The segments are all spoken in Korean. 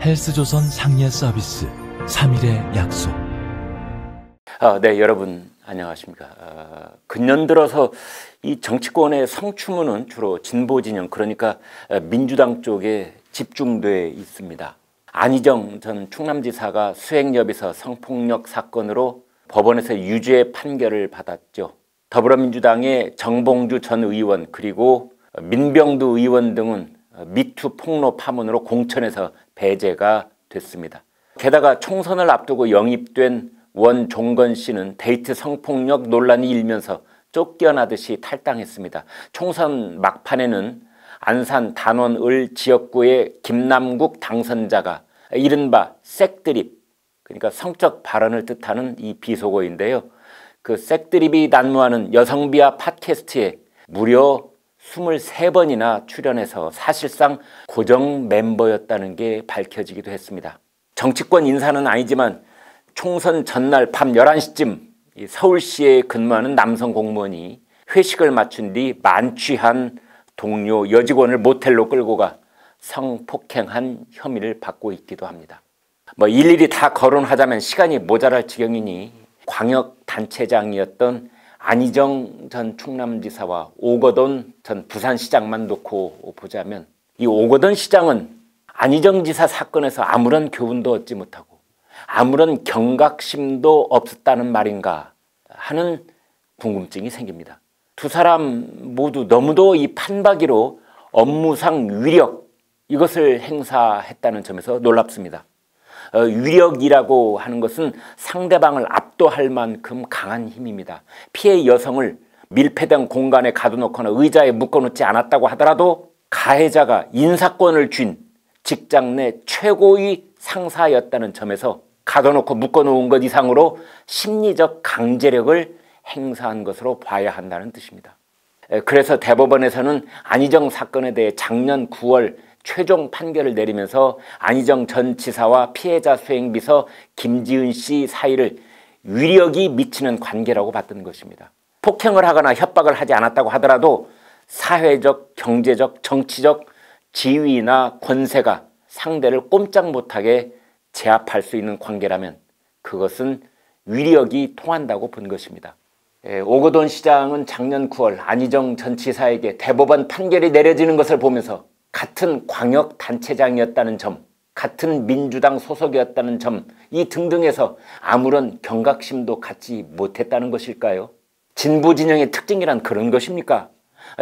헬스조선 상예 서비스 3일의 약속. 네, 여러분 안녕하십니까. 근년 들어서 이 정치권의 성추문은 주로 진보 진영, 그러니까 민주당 쪽에 집중돼 있습니다. 안희정 전 충남지사가 수행여비서 성폭력 사건으로 법원에서 유죄 판결을 받았죠. 더불어민주당의 정봉주 전 의원 그리고 민병두 의원 등은 미투 폭로 파문으로 공천에서 배제가 됐습니다. 게다가 총선을 앞두고 영입된 원종건 씨는 데이트 성폭력 논란이 일면서 쫓겨나듯이 탈당했습니다. 총선 막판에는 안산 단원을 지역구의 김남국 당선자가 이른바 색드립, 그러니까 성적 발언을 뜻하는 이 비속어인데요. 그 색드립이 난무하는 여성비하 팟캐스트에 무려 23번이나 출연해서 사실상 고정 멤버였다는 게 밝혀지기도 했습니다. 정치권 인사는 아니지만 총선 전날 밤 11시쯤 서울시에 근무하는 남성 공무원이 회식을 마친 뒤 만취한 동료 여직원을 모텔로 끌고 가 성폭행한 혐의를 받고 있기도 합니다. 일일이 다 거론하자면 시간이 모자랄 지경이니 광역단체장이었던 안희정 전 충남지사와 오거돈 전 부산시장만 놓고 보자면, 이 오거돈 시장은 안희정 지사 사건에서 아무런 교훈도 얻지 못하고 아무런 경각심도 없었다는 말인가 하는 궁금증이 생깁니다. 두 사람 모두 너무도 이 판박이로 업무상 위력, 이것을 행사했다는 점에서 놀랍습니다. 위력이라고 하는 것은 상대방을 압도할 만큼 강한 힘입니다. 피해 여성을 밀폐된 공간에 가둬놓거나 의자에 묶어놓지 않았다고 하더라도 가해자가 인사권을 쥔 직장 내 최고의 상사였다는 점에서 가둬놓고 묶어놓은 것 이상으로 심리적 강제력을 행사한 것으로 봐야 한다는 뜻입니다. 그래서 대법원에서는 안희정 사건에 대해 작년 9월 최종 판결을 내리면서 안희정 전 지사와 피해자 수행비서 김지은 씨 사이를 위력이 미치는 관계라고 봤던 것입니다. 폭행을 하거나 협박을 하지 않았다고 하더라도 사회적, 경제적, 정치적 지위나 권세가 상대를 꼼짝 못하게 제압할 수 있는 관계라면 그것은 위력이 통한다고 본 것입니다. 오거돈 시장은 작년 9월 안희정 전 지사에게 대법원 판결이 내려지는 것을 보면서 같은 광역단체장이었다는 점, 같은 민주당 소속이었다는 점, 이 등등에서 아무런 경각심도 갖지 못했다는 것일까요? 진보 진영의 특징이란 그런 것입니까?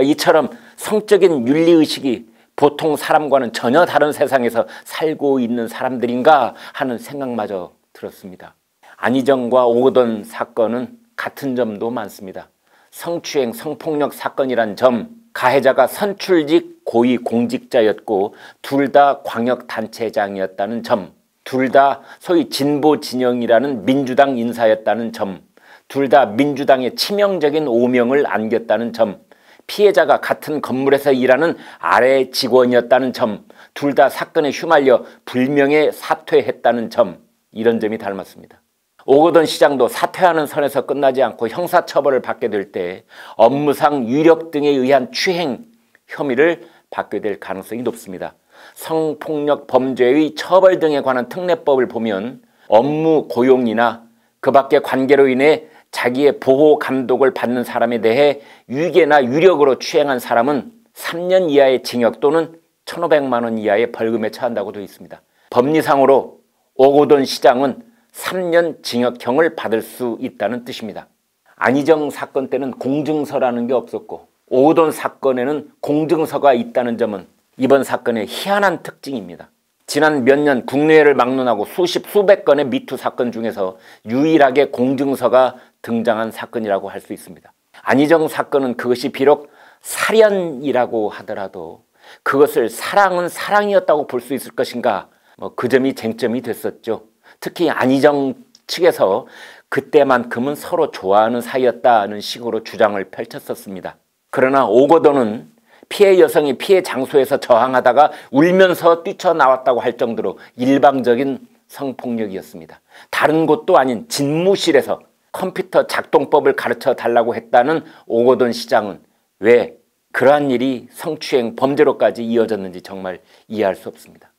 이처럼 성적인 윤리의식이 보통 사람과는 전혀 다른 세상에서 살고 있는 사람들인가 하는 생각마저 들었습니다. 안희정과 오거돈 사건은 같은 점도 많습니다. 성추행, 성폭력 사건이란 점, 가해자가 선출직 고위 공직자였고 둘 다 광역단체장이었다는 점, 둘 다 소위 진보 진영이라는 민주당 인사였다는 점, 둘 다 민주당의 치명적인 오명을 안겼다는 점, 피해자가 같은 건물에서 일하는 아래 직원이었다는 점, 둘 다 사건에 휘말려 불명예 사퇴했다는 점, 이런 점이 닮았습니다. 오거돈 시장도 사퇴하는 선에서 끝나지 않고 형사처벌을 받게 될 때 업무상 위력 등에 의한 추행 혐의를 받게 될 가능성이 높습니다. 성폭력 범죄의 처벌 등에 관한 특례법을 보면 업무 고용이나 그 밖의 관계로 인해 자기의 보호 감독을 받는 사람에 대해 유괴나 유력으로 추행한 사람은 3년 이하의 징역 또는 1,500만 원 이하의 벌금에 처한다고 되어 있습니다. 법리상으로 오거돈 시장은 3년 징역형을 받을 수 있다는 뜻입니다. 안희정 사건 때는 공증서라는 게 없었고 오거돈 사건에는 공증서가 있다는 점은 이번 사건의 희한한 특징입니다. 지난 몇 년 국내외를 막론하고 수백 건의 미투 사건 중에서 유일하게 공증서가 등장한 사건이라고 할 수 있습니다. 안희정 사건은 그것이 비록 살연이라고 하더라도 그것을 사랑은 사랑이었다고 볼 수 있을 것인가, 그 점이 쟁점이 됐었죠. 특히 안희정 측에서 그때만큼은 서로 좋아하는 사이였다는 식으로 주장을 펼쳤었습니다. 그러나 오거돈은 피해 여성이 피해 장소에서 저항하다가 울면서 뛰쳐나왔다고 할 정도로 일방적인 성폭력이었습니다. 다른 곳도 아닌 집무실에서 컴퓨터 작동법을 가르쳐 달라고 했다는 오거돈 시장은 왜 그러한 일이 성추행 범죄로까지 이어졌는지 정말 이해할 수 없습니다.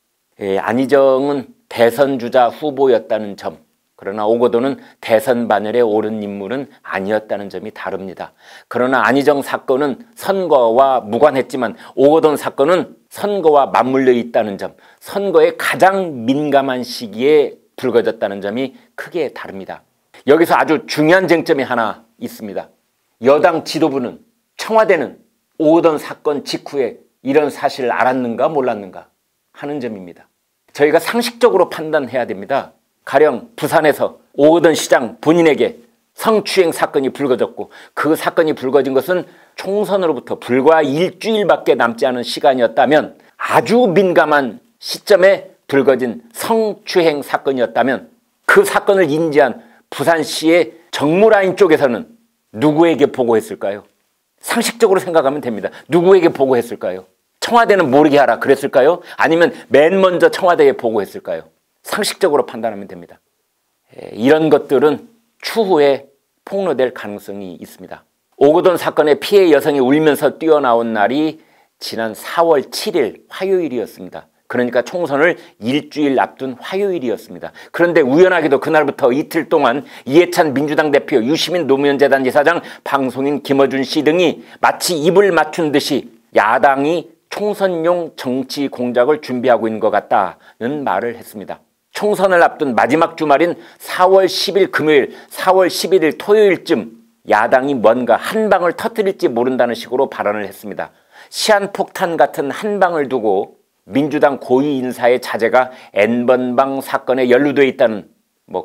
안희정은 대선 주자 후보였다는 점, 그러나 오거돈은 대선 반열에 오른 인물은 아니었다는 점이 다릅니다. 그러나 안희정 사건은 선거와 무관했지만 오거돈 사건은 선거와 맞물려 있다는 점, 선거에 가장 민감한 시기에 불거졌다는 점이 크게 다릅니다. 여기서 아주 중요한 쟁점이 하나 있습니다. 여당 지도부는, 청와대는 오거돈 사건 직후에 이런 사실을 알았는가 몰랐는가 하는 점입니다. 저희가 상식적으로 판단해야 됩니다. 가령 부산에서 오거돈 시장 본인에게 성추행 사건이 불거졌고 그 사건이 불거진 것은 총선으로부터 불과 일주일밖에 남지 않은 시간이었다면, 아주 민감한 시점에 불거진 성추행 사건이었다면 그 사건을 인지한 부산시의 정무라인 쪽에서는 누구에게 보고했을까요? 상식적으로 생각하면 됩니다. 누구에게 보고했을까요? 청와대는 모르게 하라 그랬을까요? 아니면 맨 먼저 청와대에 보고했을까요? 상식적으로 판단하면 됩니다. 이런 것들은 추후에 폭로될 가능성이 있습니다. 오거돈 사건의 피해 여성이 울면서 뛰어나온 날이 지난 4월 7일 화요일이었습니다. 그러니까 총선을 일주일 앞둔 화요일이었습니다. 그런데 우연하게도 그날부터 이틀 동안 이해찬 민주당 대표, 유시민 노무현재단 이사장, 방송인 김어준 씨 등이 마치 입을 맞춘 듯이 야당이 총선용 정치 공작을 준비하고 있는 것 같다는 말을 했습니다. 총선을 앞둔 마지막 주말인 4월 10일 금요일, 4월 11일 토요일쯤 야당이 뭔가 한 방을 터뜨릴지 모른다는 식으로 발언을 했습니다. 시한폭탄 같은 한 방을 두고 민주당 고위 인사의 자제가 N번방 사건에 연루되어 있다는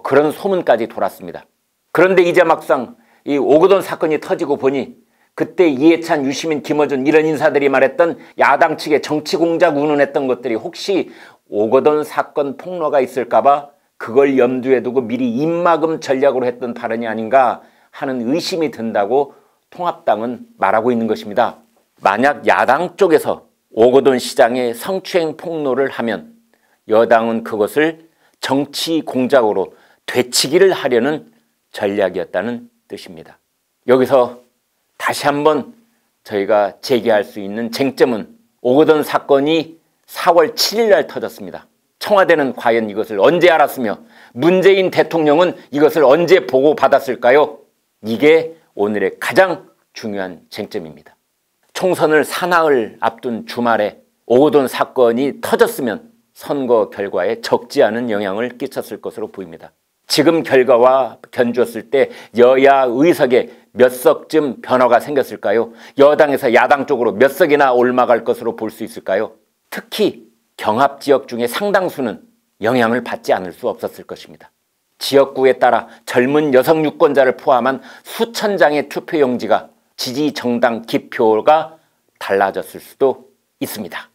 그런 소문까지 돌았습니다. 그런데 이제 막상 이 오거돈 사건이 터지고 보니 그때 이해찬, 유시민, 김어준 이런 인사들이 말했던 야당 측의 정치 공작 운운했던 것들이 혹시 오거돈 사건 폭로가 있을까 봐 그걸 염두에 두고 미리 입막음 전략으로 했던 발언이 아닌가 하는 의심이 든다고 통합당은 말하고 있는 것입니다. 만약 야당 쪽에서 오거돈 시장의 성추행 폭로를 하면 여당은 그것을 정치 공작으로 되치기를 하려는 전략이었다는 뜻입니다. 여기서 다시 한번 저희가 제기할 수 있는 쟁점은 오거돈 사건이 4월 7일 날 터졌습니다. 청와대는 과연 이것을 언제 알았으며 문재인 대통령은 이것을 언제 보고받았을까요? 이게 오늘의 가장 중요한 쟁점입니다. 총선을 사나흘 앞둔 주말에 오거돈 사건이 터졌으면 선거 결과에 적지 않은 영향을 끼쳤을 것으로 보입니다. 지금 결과와 견주었을 때 여야 의석에 몇 석쯤 변화가 생겼을까요? 여당에서 야당 쪽으로 몇 석이나 올라갈 것으로 볼 수 있을까요? 특히 경합 지역 중에 상당수는 영향을 받지 않을 수 없었을 것입니다. 지역구에 따라 젊은 여성 유권자를 포함한 수천 장의 투표용지가 지지 정당 기표가 달라졌을 수도 있습니다.